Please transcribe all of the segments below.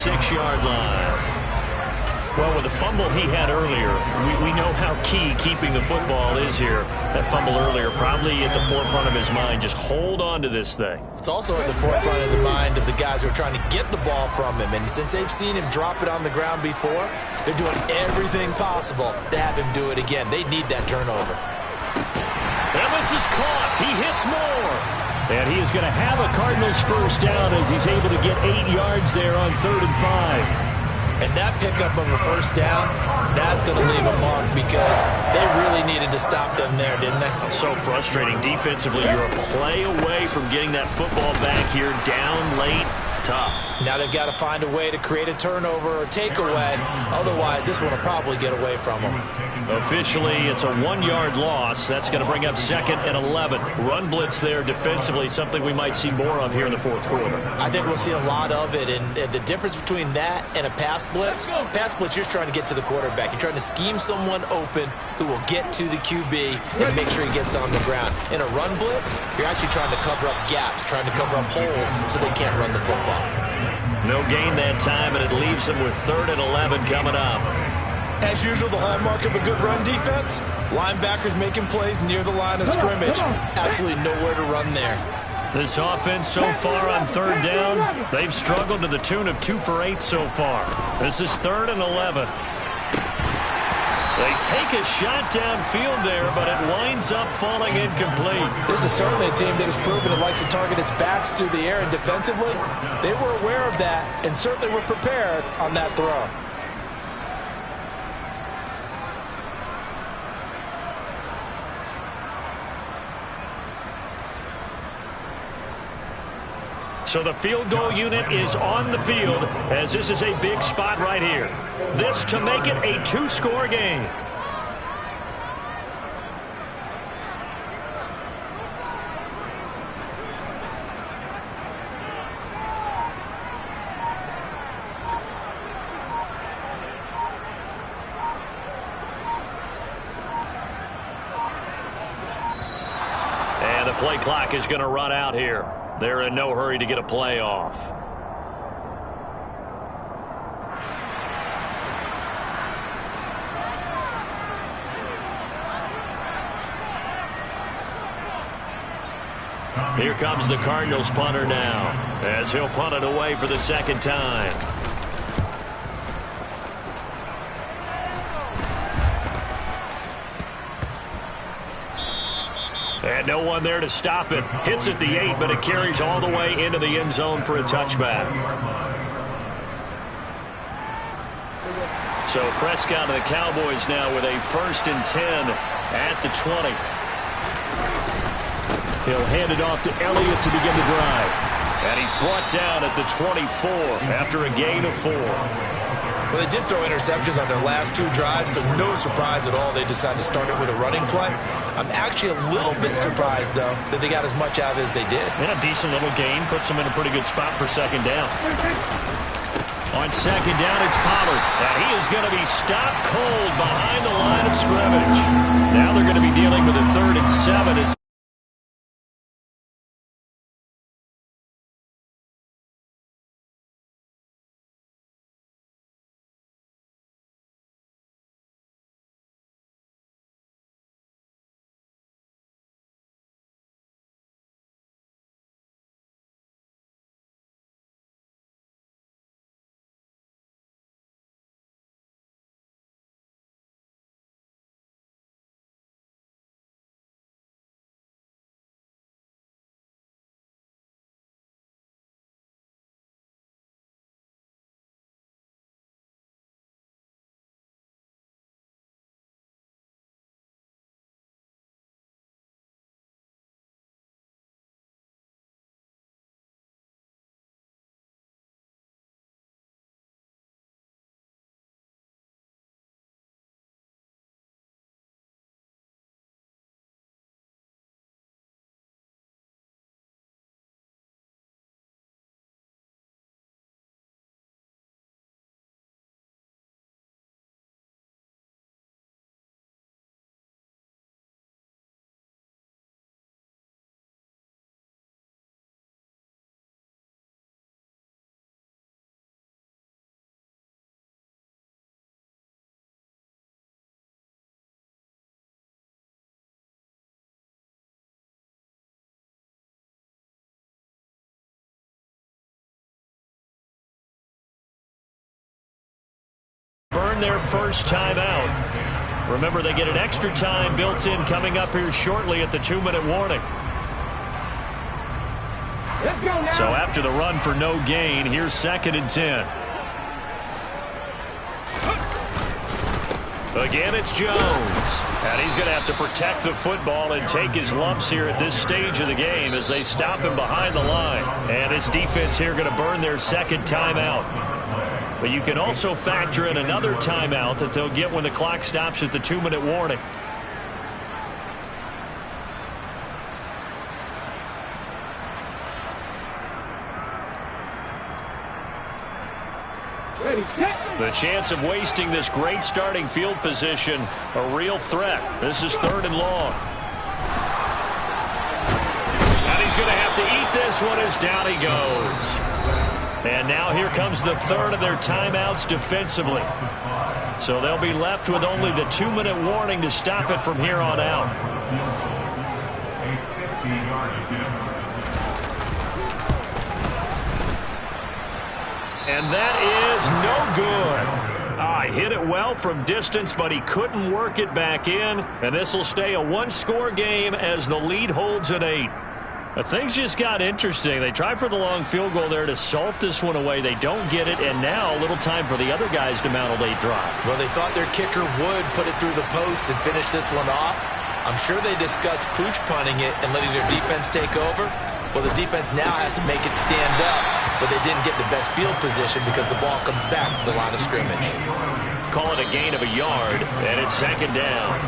6-yard line. Well, with the fumble he had earlier, we know how key keeping the football is here. That fumble earlier probably at the forefront of his mind. Just hold on to this thing. It's also at the forefront of the mind of the guys who are trying to get the ball from him. And since they've seen him drop it on the ground before, they're doing everything possible to have him do it again. They need that turnover. And this is caught. He hits more. And he is going to have a Cardinals first down as he's able to get 8 yards there on 3rd and 5. And that pickup of a first down, that's going to leave a mark because they really needed to stop them there, didn't they? So frustrating. Defensively, you're a play away from getting that football back here down late. Tough. Now they've got to find a way to create a turnover or takeaway. Otherwise, this one will probably get away from them. Officially, it's a 1-yard loss. That's going to bring up 2nd and 11. Run blitz there defensively, something we might see more of here in the 4th quarter. I think we'll see a lot of it. And the difference between that and a pass blitz, you're trying to get to the quarterback. You're trying to scheme someone open who will get to the QB and make sure he gets on the ground. In a run blitz, you're actually trying to cover up gaps, trying to cover up holes so they can't run the football. No gain that time, and it leaves them with 3rd and 11 coming up. As usual, the hallmark of a good run defense, linebackers making plays near the line of scrimmage. Absolutely nowhere to run there. This offense so far on 3rd down, they've struggled to the tune of 2 for 8 so far. This is 3rd and 11. They take a shot downfield there, but it winds up falling incomplete. This is certainly a team that has proven it likes to target its backs through the air, and defensively, they were aware of that and certainly were prepared on that throw. So the field goal unit is on the field as this is a big spot right here. This to make it a 2-score game. And the play clock is going to run out here. They're in no hurry to get a play off. Here comes the Cardinals punter now, as he'll punt it away for the 2nd time. And no one there to stop it. Hits at the 8, but it carries all the way into the end zone for a touchback. So Prescott and the Cowboys now with a 1st and 10 at the 20. He'll hand it off to Elliott to begin the drive. And he's brought down at the 24 after a gain of 4. Well, they did throw interceptions on their last 2 drives, so no surprise at all they decided to start it with a running play. I'm actually a little bit surprised, though, that they got as much out of it as they did. And a decent little gain puts them in a pretty good spot for 2nd down. On 2nd down, it's Pollard. And he is going to be stopped cold behind the line of scrimmage. Now they're going to be dealing with a 3rd and 7 as their first timeout. Remember, they get an extra time built in coming up here shortly at the 2-minute warning. Let's go now. So after the run for no gain, here's 2nd and 10. Again, it's Jones. And he's going to have to protect the football and take his lumps here at this stage of the game as they stop him behind the line. And his defense here going to burn their 2nd timeout. But you can also factor in another timeout that they'll get when the clock stops at the 2-minute warning. The chance of wasting this great starting field position, a real threat. This is 3rd and long. And he's going to have to eat this one as down he goes. And now here comes the 3rd of their timeouts defensively. So they'll be left with only the 2-minute warning to stop it from here on out. And that is no good. Hit it well from distance, but he couldn't work it back in. And this will stay a 1-score game as the lead holds at 8. But things just got interesting. They tried for the long field goal there to salt this one away. They don't get it, and now a little time for the other guys to mount a late drive. Well, they thought their kicker would put it through the post and finish this one off. I'm sure they discussed pooch punting it and letting their defense take over. Well, the defense now has to make it stand up, but they didn't get the best field position because the ball comes back to the line of scrimmage. Call it a gain of a yard, and it's 2nd down.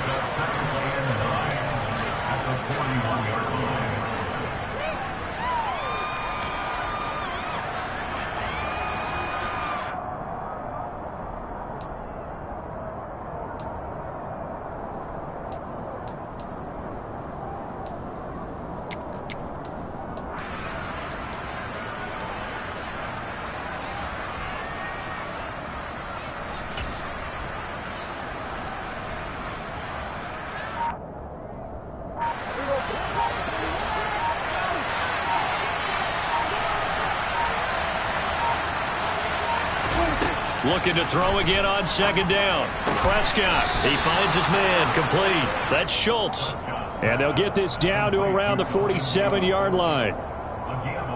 Looking to throw again on 2nd down. Prescott, he finds his man, complete. That's Schultz. And they'll get this down to around the 47-yard line.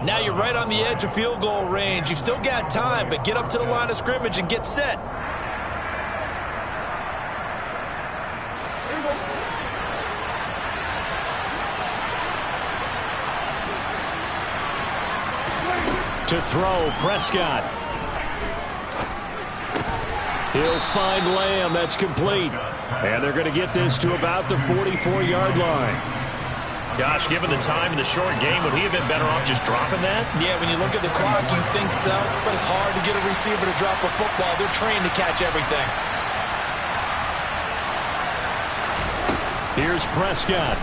Now you're right on the edge of field goal range. You've still got time, but get up to the line of scrimmage and get set. To throw, Prescott. He'll find Lamb. That's complete. And they're going to get this to about the 44-yard line. Gosh, given the time in the short game, would he have been better off just dropping that? Yeah, when you look at the clock, you think so. But it's hard to get a receiver to drop a football. They're trained to catch everything. Here's Prescott.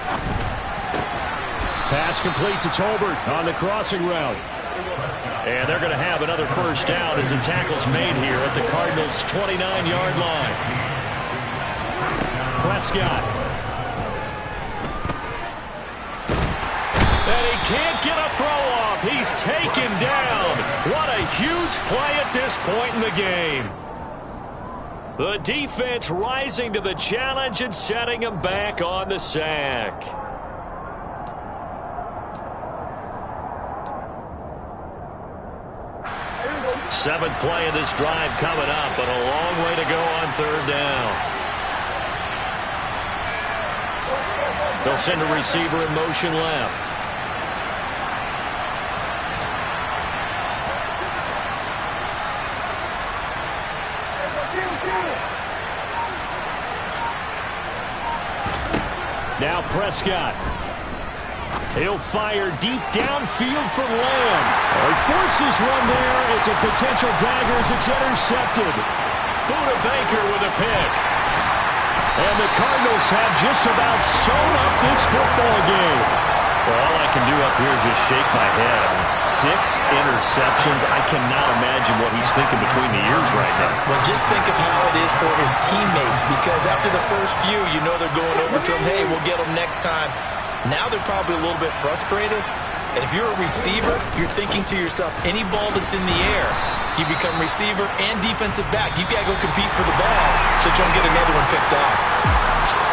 Pass complete to Tolbert on the crossing route. And they're going to have another first down as the tackle's made here at the Cardinals' 29-yard line. Prescott. And he can't get a throw off. He's taken down. What a huge play at this point in the game. The defense rising to the challenge and setting him back on the sack. Seventh play of this drive coming up, but a long way to go on 3rd down. They'll send a receiver in motion left. Now Prescott. He'll fire deep downfield for Lamb. He forces one there. It's a potential dagger as it's intercepted. Buda Baker with a pick. And the Cardinals have just about sewn up this football game. Well, all I can do up here is just shake my head. I mean, 6 interceptions. I cannot imagine what he's thinking between the ears right now. Well, just think of how it is for his teammates, because after the first few, you know they're going over to him, hey, we'll get him next time. Now they're probably a little bit frustrated. And if you're a receiver, you're thinking to yourself, any ball that's in the air, You become receiver and defensive back. You got to go compete for the ball so you don't get another one picked off.